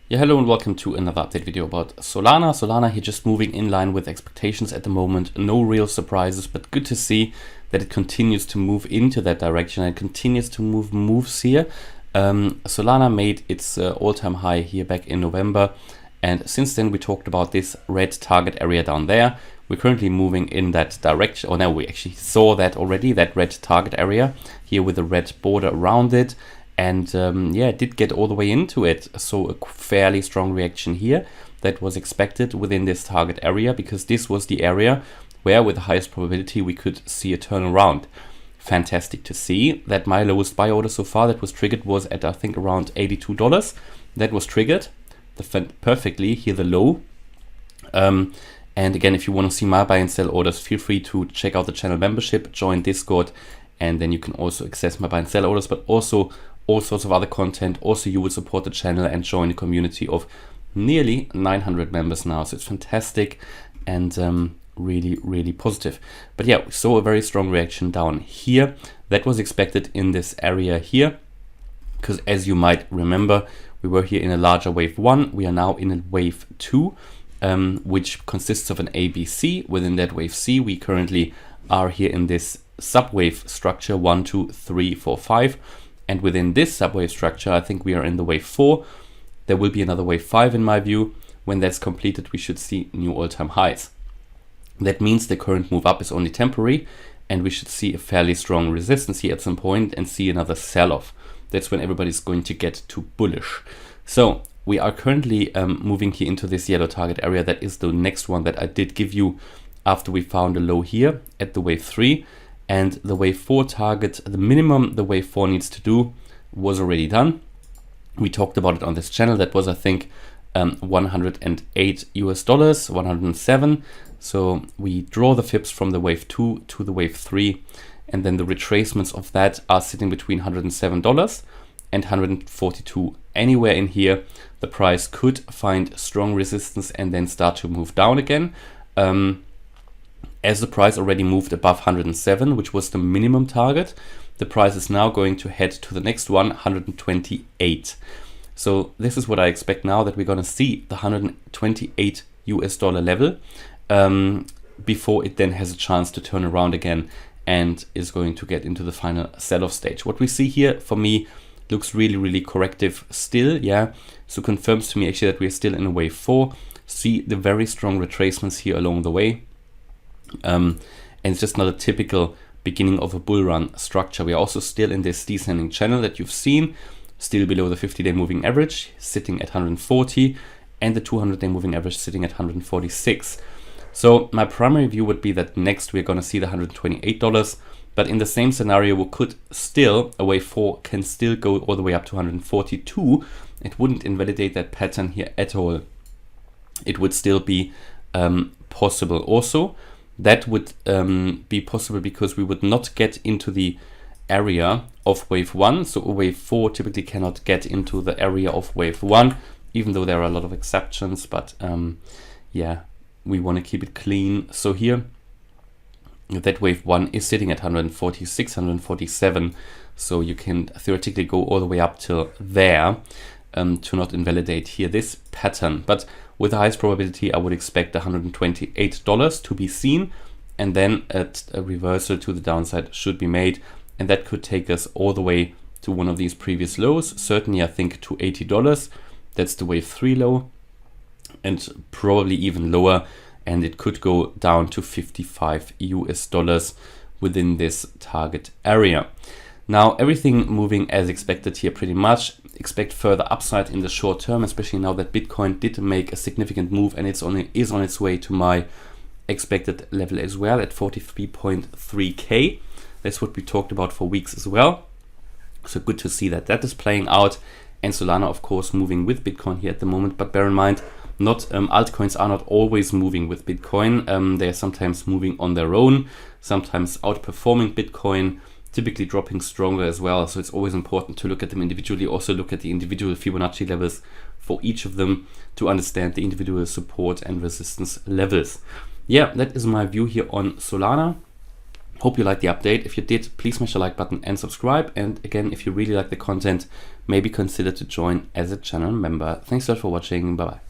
Yeah, hello and welcome to another update video about Solana. Solana here just moving in line with expectations at the moment. No real surprises, but good to see that it continues to move into that direction and continues to move moves here. Solana made its all-time high here back in November. And since then we talked about this red target area down there. We're currently moving in that direction, or now we actually saw that already, that red target area here with the red border around it. And yeah, it did get all the way into it. So a fairly strong reaction here that was expected within this target area, because this was the area where with the highest probability we could see a turnaround. Fantastic to see that my lowest buy order so far that was triggered was at I think around $82. That was triggered perfectly here, the low. And again, if you want to see my buy and sell orders, feel free to check out the channel membership, join Discord, and then you can also access my buy and sell orders, but also all sorts of other content. Also, you will support the channel and join the community of nearly 900 members now. So it's fantastic and really, really positive. But yeah, we saw a very strong reaction down here. That was expected in this area here, because as you might remember, we were here in a larger wave 1. We are now in a wave 2, which consists of an ABC. Within that wave C, we currently are here in this subwave structure 1, 2, 3, 4, 5. And within this subwave structure, I think we are in the wave 4. There will be another wave 5 in my view. When that's completed, we should see new all-time highs. That means the current move up is only temporary, and we should see a fairly strong resistance here at some point and see another sell-off. That's when everybody's going to get too bullish. So we are currently moving here into this yellow target area. That is the next one that I did give you after we found a low here at the wave 3. And the wave 4 target, the minimum the wave 4 needs to do was already done. We talked about it on this channel. That was, I think, $108 US, 107. So we draw the fips from the wave 2 to the wave 3. And then the retracements of that are sitting between $107 and $142. Anywhere in here, the price could find strong resistance and then start to move down again. As the price already moved above 107, which was the minimum target, the price is now going to head to the next one, 128. So this is what I expect now, that we're going to see the $128 US level before it then has a chance to turn around again and is going to get into the final sell-off stage. What we see here for me looks really, really corrective still. Yeah, so confirms to me actually that we're still in a wave 4. See the very strong retracements here along the way. And it's just not a typical beginning of a bull run structure. We are also still in this descending channel that you've seen, still below the 50-day moving average, sitting at 140, and the 200-day moving average sitting at 146. So my primary view would be that next we're going to see the $128, but in the same scenario, we could still, a wave 4 can still go all the way up to 142. It wouldn't invalidate that pattern here at all. It would still be possible also. That would be possible because we would not get into the area of wave 1. So a wave 4 typically cannot get into the area of wave 1, even though there are a lot of exceptions. But yeah, we want to keep it clean. So here, that wave 1 is sitting at 146, 147. So you can theoretically go all the way up till there to not invalidate here this pattern. But with the highest probability, I would expect $128 to be seen, and then a reversal to the downside should be made, and that could take us all the way to one of these previous lows. Certainly, I think to $80. That's the wave 3 low, and probably even lower, and it could go down to $55 US within this target area. Now, everything moving as expected here pretty much. Expect further upside in the short term, especially now that Bitcoin did make a significant move and is on its way to my expected level as well at 43.3K. That's what we talked about for weeks as well. So good to see that that is playing out. And Solana, of course, moving with Bitcoin here at the moment. But bear in mind, not altcoins are not always moving with Bitcoin. They are sometimes moving on their own, sometimes outperforming Bitcoin, typically dropping stronger as well. So it's always important to look at them individually, also look at the individual Fibonacci levels for each of them to understand the individual support and resistance levels. Yeah, that is my view here on Solana. Hope you liked the update. If you did, please smash the like button and subscribe. And again, if you really like the content, maybe consider to join as a channel member. Thanks a lot for watching. Bye bye.